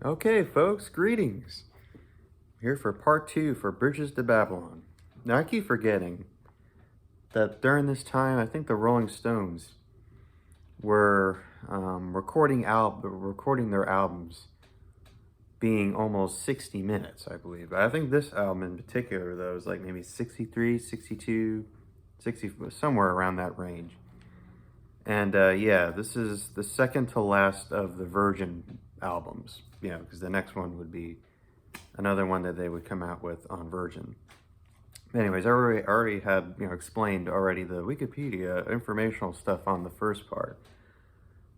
Okay, folks, greetings. Here for part 2 for Bridges to Babylon. Now, I keep forgetting that during this time, I think the Rolling Stones were recording their albums being almost 60 minutes, I believe. But I think this album in particular, though, is like maybe 63, 62, 60, somewhere around that range. And yeah, this is the second to last of the Virgin albums, because the next one would be another one that they would come out with on Virgin. Anyways, I already had explained already the Wikipedia informational stuff on the first part.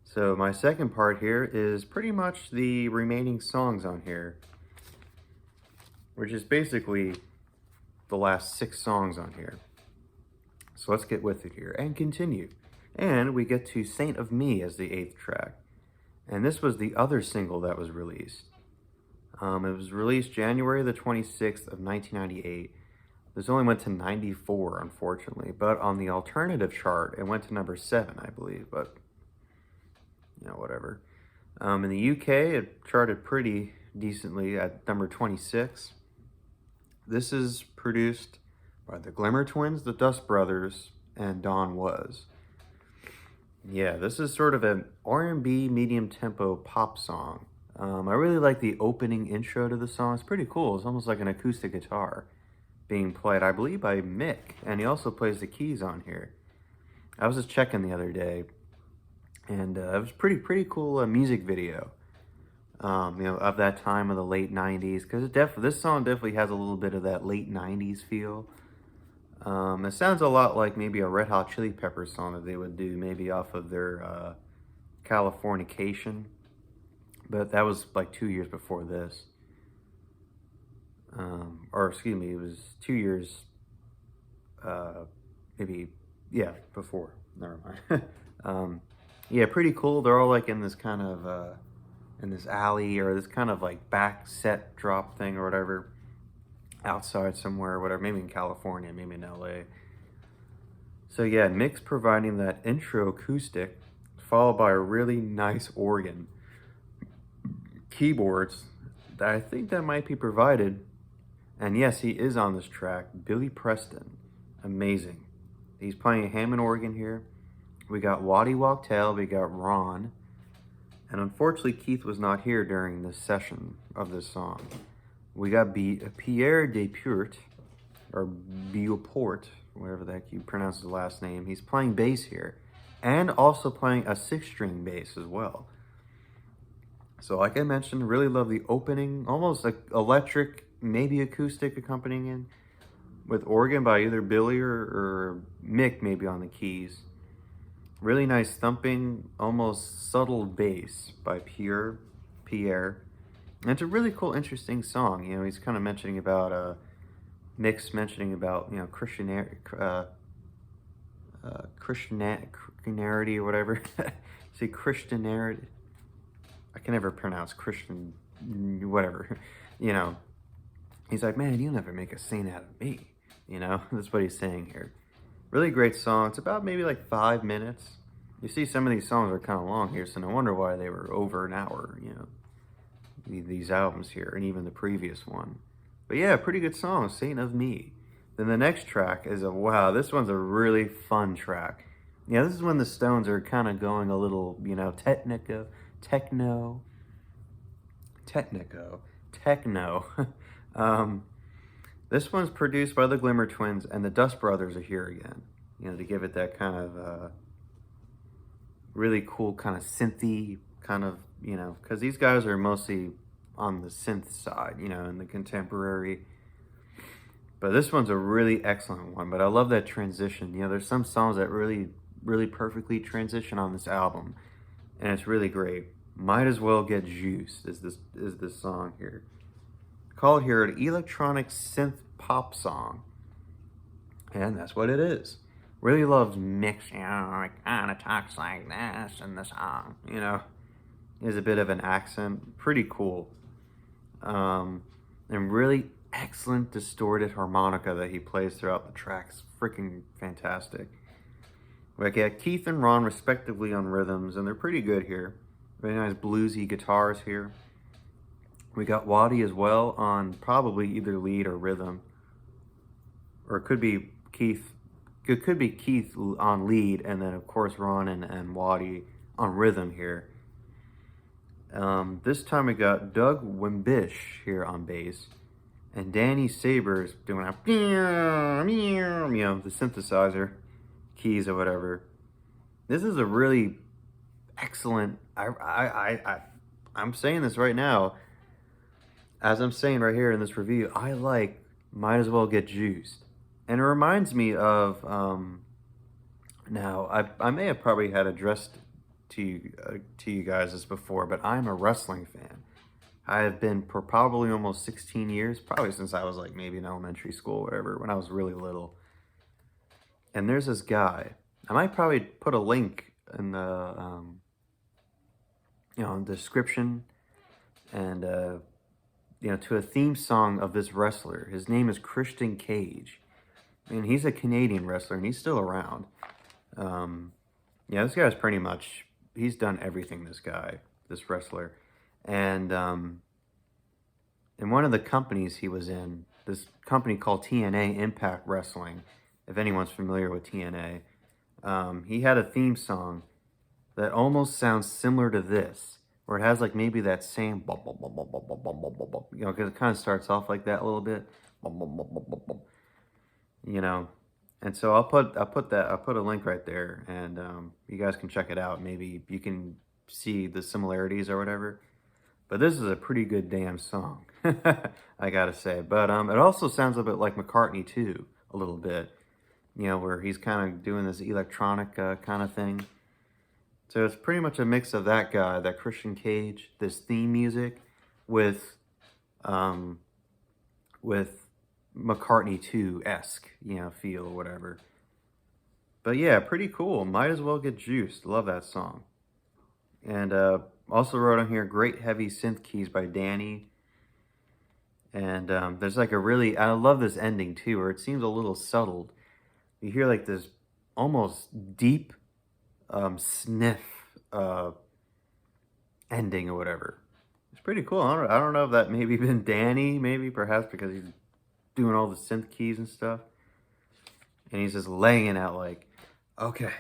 So my second part here is pretty much the remaining songs on here, which is basically the last 6 songs on here. So let's get with it here and continue. And we get to Saint of Me as the 8th track. And this was the other single that was released. It was released January the 26th of 1998. This only went to 94, unfortunately. But on the alternative chart, it went to number 7, I believe. But, whatever. In the UK, it charted pretty decently at number 26. This is produced by the Glimmer Twins, the Dust Brothers, and Don Was. Yeah, this is sort of an R&B medium-tempo pop song. I really like the opening intro to the song. It's pretty cool. It's almost like an acoustic guitar being played, I believe, by Mick. And he also plays the keys on here. I was just checking the other day, and it was pretty cool music video. Of that time of the late 90s, because this song definitely has a little bit of that late 90s feel. It sounds a lot like maybe a Red Hot Chili Peppers song that they would do maybe off of their Californication, but that was like 2 years before this. Or excuse me, it was 2 years, before. Never mind. Yeah, pretty cool. They're all like in this kind of in this alley or this kind of like back set drop thing or whatever. Outside somewhere, whatever, maybe in California, maybe in LA. So yeah, Mick's providing that intro acoustic, followed by a really nice organ. Keyboards, that I think that might be provided. And yes, he is on this track, Billy Preston. Amazing. He's playing a Hammond organ here. We got Waddy Wachtel, we got Ron. And unfortunately, Keith was not here during this session of this song. We got Pierre Depurt, or Beauport, whatever the heck you pronounce his last name. He's playing bass here, and also playing a 6-string bass as well. So like I mentioned, really love the opening, almost like electric, maybe acoustic accompanying with organ by either Billy or Mick maybe on the keys. Really nice thumping, almost subtle bass by Pierre. And it's a really cool, interesting song. He's kind of mentioning about, Mick's mentioning about, Christianity or whatever. Say Christianity. I can never pronounce Christian, whatever. He's like, man, you'll never make a saint out of me. That's what he's saying here. Really great song. It's about maybe like 5 minutes. You see some of these songs are kind of long here, so no wonder why they were over an hour, these albums here, and even the previous one. But yeah, pretty good song, Saint of Me. Then the next track is wow, this one's a really fun track. Yeah, this is when the Stones are kind of going a little, techno. This one's produced by the Glimmer Twins, and the Dust Brothers are here again, to give it that kind of really cool kind of synthy kind of, because these guys are mostly on the synth side, in the contemporary. But this one's a really excellent one. But I love that transition. There's some songs that really perfectly transition on this album, and it's really great. Might As Well Get Juiced is this song here. Called here an electronic synth pop song, and that's what it is. Really loves Mick, like kind of talks like this in the song, He has a bit of an accent, pretty cool. And really excellent distorted harmonica that he plays throughout the tracks. Freaking fantastic. We got Keith and Ron respectively on rhythms, and they're pretty good here. Very nice bluesy guitars here. We got Waddy as well on probably either lead or rhythm. Or it could be Keith. It could be Keith on lead, and then of course Ron and Waddy on rhythm here. This time we got Doug Wimbish here on bass, and Danny Sabers doing a the synthesizer keys or whatever. This is a really excellent. I'm saying this right now, as I'm saying right here in this review. I like Might As Well Get Juiced, and it reminds me of. Now I may have probably had addressed to you guys this before, but I'm a wrestling fan. I have been for probably almost 16 years, probably since I was like maybe in elementary school, whatever, when I was really little. And there's this guy. I might probably put a link in the description and to a theme song of this wrestler. His name is Christian Cage, and he's a Canadian wrestler, and he's still around. This guy's pretty much, he's done everything, this wrestler. And in one of the companies he was in, this company called TNA Impact Wrestling, if anyone's familiar with TNA, he had a theme song that almost sounds similar to this, where it has like maybe that same, because it kind of starts off like that a little bit, And so I'll put a link right there, and you guys can check it out. Maybe you can see the similarities or whatever. But this is a pretty good damn song, I gotta say. But it also sounds a bit like McCartney too, a little bit. Where he's kind of doing this electronic kind of thing. So it's pretty much a mix of that guy, that Christian Cage, this theme music, with McCartney 2-esque, feel or whatever. But yeah, pretty cool. Might As Well Get Juiced. Love that song. And also wrote on here, great heavy synth keys by Danny. And there's like I love this ending too, where it seems a little subtle. You hear like this almost deep sniff ending or whatever. It's pretty cool. I don't know if that maybe been Danny, maybe perhaps because he's doing all the synth keys and stuff, and he's just laying it out like, okay,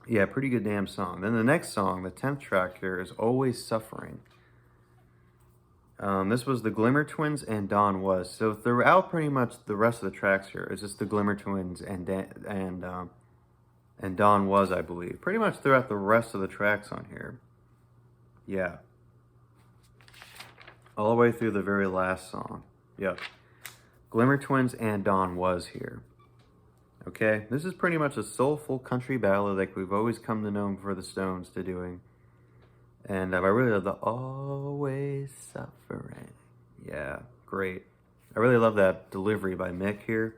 Yeah, pretty good damn song. Then the next song, the 10th track here, is Always Suffering. This was the Glimmer Twins and Don Was. So throughout pretty much the rest of the tracks here, it's just the Glimmer Twins and Don Was, I believe. Pretty much throughout the rest of the tracks on here. Yeah. All the way through the very last song. Yep. Glimmer Twins and Don Was here. Okay, this is pretty much a soulful country ballad like we've always come to know for the Stones to doing. And I really love the Always Suffering. Yeah, great. I really love that delivery by Mick here.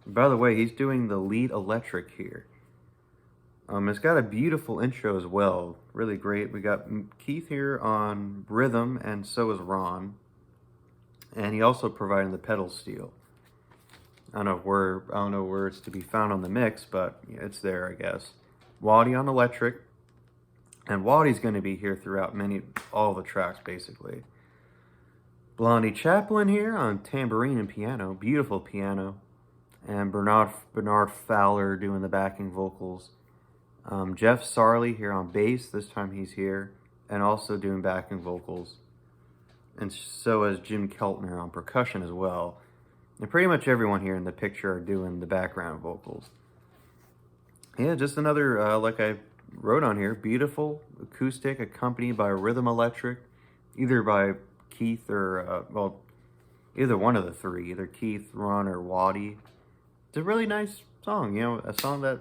And by the way, he's doing the lead electric here. It's got a beautiful intro as well. Really great. We got Keith here on rhythm, and so is Ron. And he also provided the pedal steel. I don't know where it's to be found on the mix, but it's there, I guess. Waddy on electric. And Waddy's going to be here throughout all the tracks, basically. Blondie Chaplin here on tambourine and piano. Beautiful piano. And Bernard Fowler doing the backing vocals. Jeff Sarley here on bass. This time he's here. And also doing backing vocals. And so is Jim Keltner on percussion as well. And pretty much everyone here in the picture are doing the background vocals. Yeah, just another, like I wrote on here, beautiful acoustic accompanied by rhythm electric, either by Keith or, either one of the three, either Keith, Ron, or Waddy. It's a really nice song, a song that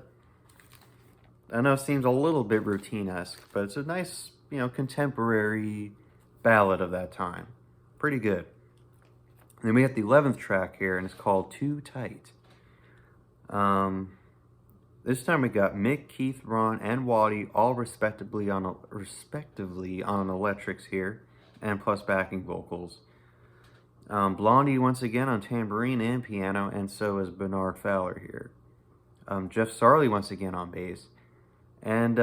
I know seems a little bit routine-esque, but it's a nice, contemporary ballad of that time. Pretty good. And then we have the 11th track here, and it's called Too Tight. This time we got Mick, Keith, Ron, and Waddy all respectively on electrics here, and plus backing vocals. Blondie once again on tambourine and piano, and so is Bernard Fowler here. Jeff Sarley once again on bass. And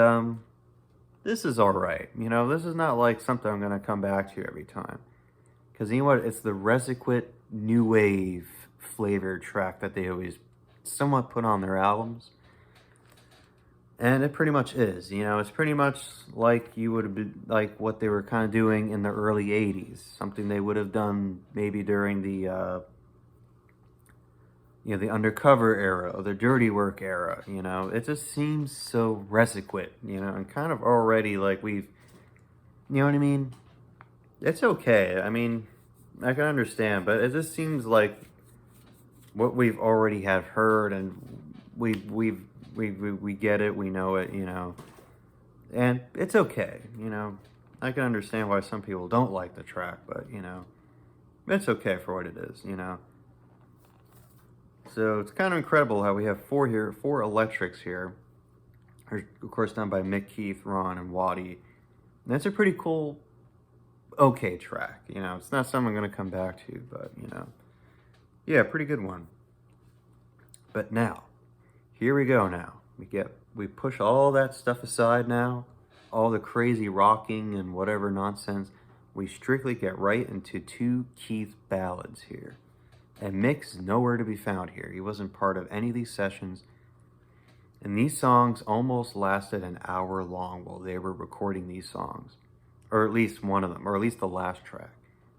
this is all right. You know, this is not like something I'm going to come back to every time. Because you know what? It's the Resequit new wave flavored track that they always somewhat put on their albums. And it pretty much is. You know, it's pretty much like you would have been, like what they were kind of doing in the early 80s. Something they would have done maybe during the, you know, the undercover era or the dirty work era. You know, it just seems so Resequit, you know, and kind of already like we've, you know what I mean? It's okay. I mean, I can understand, but it just seems like what we've already have heard, and we get it, we know it, you know, and it's okay, you know. I can understand why some people don't like the track, but you know, it's okay for what it is, you know. So it's kind of incredible how we have four electrics here. Of course, done by Mick Keith, Ron, and Waddy. And that's a pretty cool, okay track. You know, it's not something I'm going to come back to, but you know, yeah, pretty good one. But now, here we go. Now we push all that stuff aside. Now, all the crazy rocking and whatever nonsense. We strictly get right into two Keith ballads here. And Mick's nowhere to be found here. He wasn't part of any of these sessions. And these songs almost lasted an hour long while they were recording these songs. Or at least one of them, or at least the last track,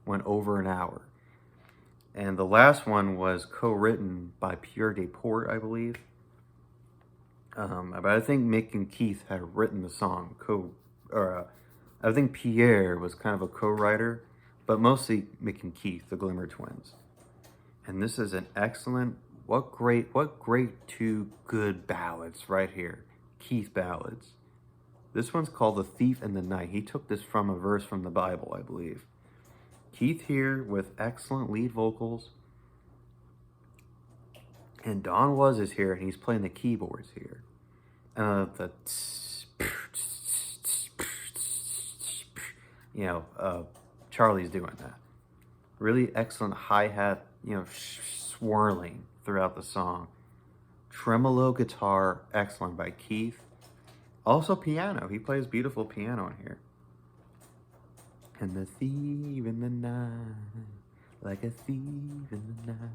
went over an hour. And the last one was co-written by Pierre Desportes, I believe. But I think Mick and Keith had written the song. I think Pierre was kind of a co-writer, but mostly Mick and Keith, the Glimmer Twins. And this is an excellent, what great two good ballads right here. Keith ballads. This one's called The Thief in the Night. He took this from a verse from the Bible, I believe. Keith here with excellent lead vocals. And Don Was is here, and he's playing the keyboards here. You know, Charlie's doing that. Really excellent hi-hat, you know, swirling throughout the song. Tremolo guitar, excellent by Keith. Also piano. He plays beautiful piano in here. And the thief in the night, like a thief in the night.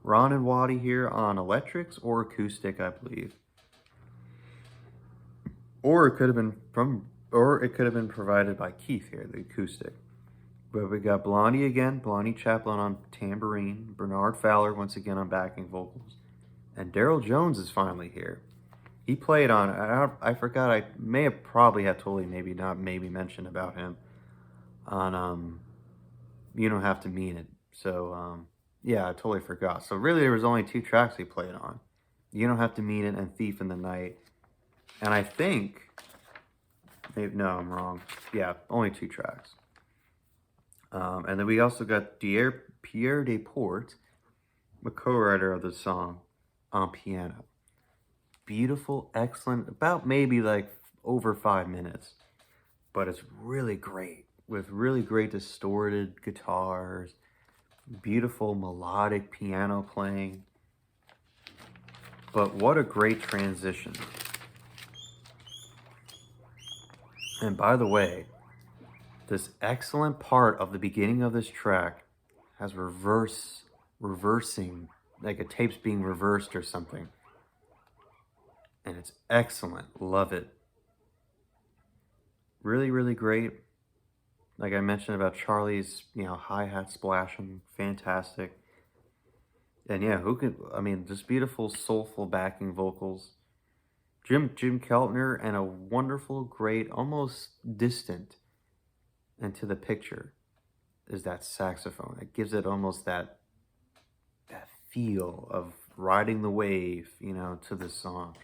Ron and Waddy here on electrics or acoustic, I believe. Or it could have been provided by Keith here, the acoustic. But we got Blondie again, Blondie Chaplin on tambourine, Bernard Fowler once again on backing vocals, and Daryl Jones is finally here. He played on, I forgot, I may have probably have totally maybe not maybe mentioned about him on You Don't Have to Mean It. So yeah, I totally forgot. So really there was only two tracks he played on. You Don't Have to Mean It and Thief in the Night. And I think, maybe, no, I'm wrong. Yeah, only two tracks. And then we also got Pierre Desportes, the co-writer of the song, on piano. Beautiful, excellent, about maybe like over 5 minutes. But it's really great, with really great distorted guitars, beautiful melodic piano playing. But what a great transition. And by the way, this excellent part of the beginning of this track has reversing, like a tape's being reversed or something. And it's excellent. Love it. Really, really great. Like I mentioned about Charlie's, you know, hi-hat splashing. Fantastic. And yeah, just beautiful, soulful backing vocals. Jim Keltner, and a wonderful, great, almost distant into the picture is that saxophone. It gives it almost that feel of riding the wave, you know, to the song.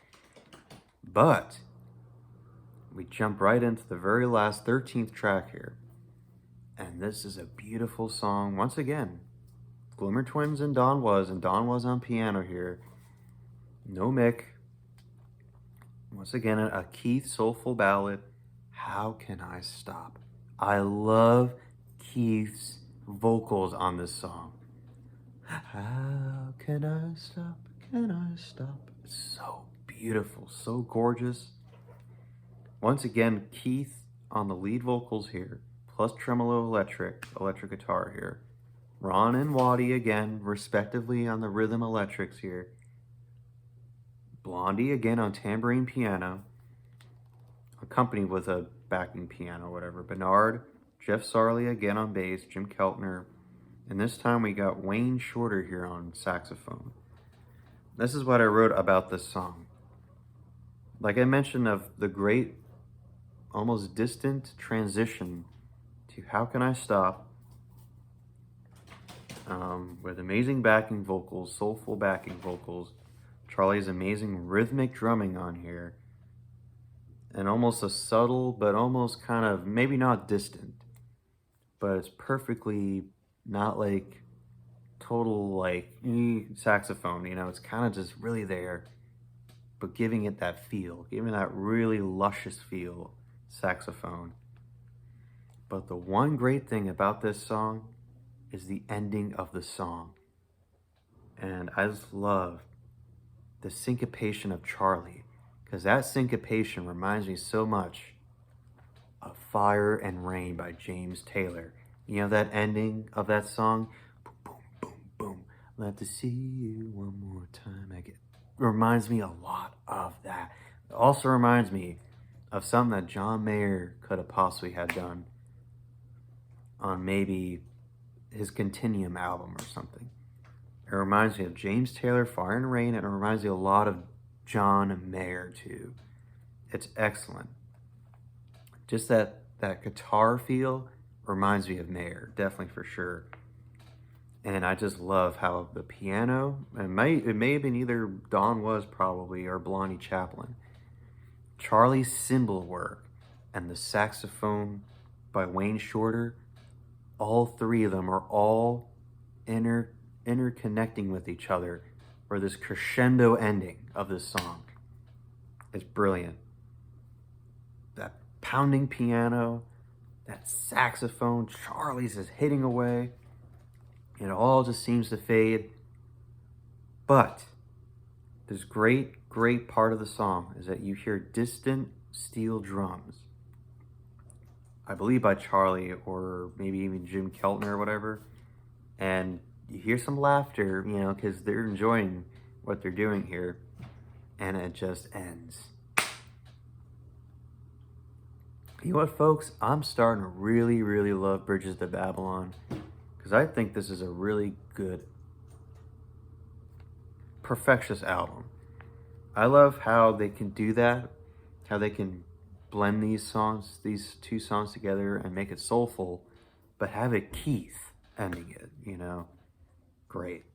But we jump right into the very last 13th track here. And this is a beautiful song. Once again, Glimmer Twins and Don Was on piano here. No Mick. Once again, a Keith soulful ballad. How Can I Stop? I love Keith's vocals on this song. How can I stop? Can I stop? It's so beautiful, so gorgeous. Once again, Keith on the lead vocals here, plus tremolo electric guitar here. Ron and Waddy again, respectively, on the rhythm electrics here. Blondie again on tambourine piano, accompanied with a backing piano, whatever. Bernard, Jeff Sarley again on bass, Jim Keltner, and this time we got Wayne Shorter here on saxophone. This is what I wrote about this song. Like I mentioned, of the great, almost distant transition to How Can I Stop, with amazing backing vocals, soulful backing vocals, Charlie's amazing rhythmic drumming on here, and almost a subtle, but almost kind of, maybe not distant, but it's perfectly not like total like saxophone, you know, it's kind of just really there, but giving it that feel, giving that really luscious feel, saxophone. But the one great thing about this song is the ending of the song. And I just love the syncopation of Charlie, because that syncopation reminds me so much of Fire and Rain by James Taylor. You know that ending of that song? Boom, boom, boom, boom. Love to see you one more time. It reminds me a lot of that. It also reminds me of something that John Mayer could have possibly had done on maybe his Continuum album or something. It reminds me of James Taylor, Fire and Rain, and it reminds me a lot of John Mayer too. It's excellent. Just that guitar feel reminds me of Mayer, definitely for sure. And I just love how the piano, it may have been either Don Was probably or Blondie Chaplin. Charlie's cymbal work and the saxophone by Wayne Shorter, all three of them are all interconnecting with each other for this crescendo ending of this song. It's brilliant. That pounding piano, that saxophone, Charlie's is hitting away. It all just seems to fade. But this great part of the song is that you hear distant steel drums. I believe by Charlie or maybe even Jim Keltner or whatever. And you hear some laughter, you know, because they're enjoying what they're doing here. And it just ends. You know what, folks? I'm starting to really, really love Bridges to Babylon, because I think this is a really good, perfectious album. I love how they can do that, how they can blend these two songs together and make it soulful, but have it Keith ending it, you know? Great.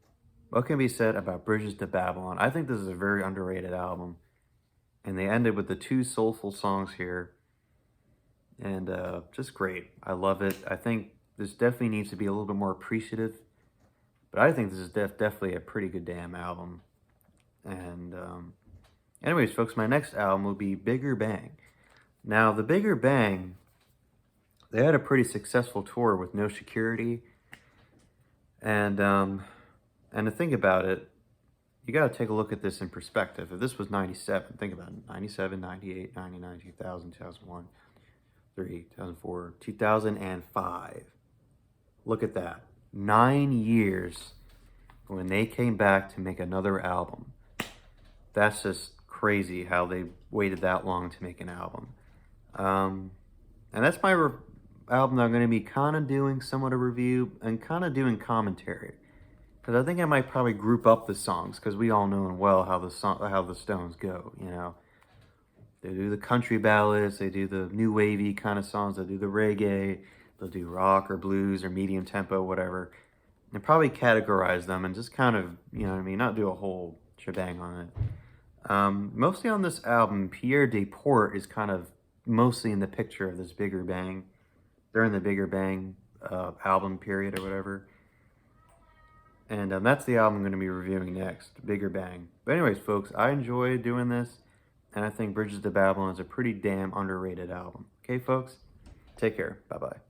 What can be said about Bridges to Babylon? I think this is a very underrated album. And they ended with the two soulful songs here. And just great. I love it. I think this definitely needs to be a little bit more appreciative. But I think this is definitely a pretty good damn album. And anyways, folks, my next album will be Bigger Bang. Now, the Bigger Bang, they had a pretty successful tour with No Security. And to think about it, you got to take a look at this in perspective. If this was 97, think about it. 97, 98, 99, 2000, 2001, 2003, 2004, 2005. Look at that. 9 years when they came back to make another album. That's just crazy how they waited that long to make an album. And that's my album that I'm going to be kind of doing somewhat a review and kind of doing commentary. Because I think I might probably group up the songs, because we all know well how the Stones go, you know. They do the country ballads, they do the new wavy kind of songs, they do the reggae, they'll do rock or blues or medium tempo, whatever. And probably categorize them and just kind of, you know what I mean, not do a whole shebang on it. Mostly on this album, Pierre Desportes is kind of mostly in the picture of this Bigger Bang, during the Bigger Bang album period or whatever. And that's the album I'm going to be reviewing next, Bigger Bang. But anyways, folks, I enjoy doing this, and I think Bridges to Babylon is a pretty damn underrated album. Okay, folks? Take care. Bye-bye.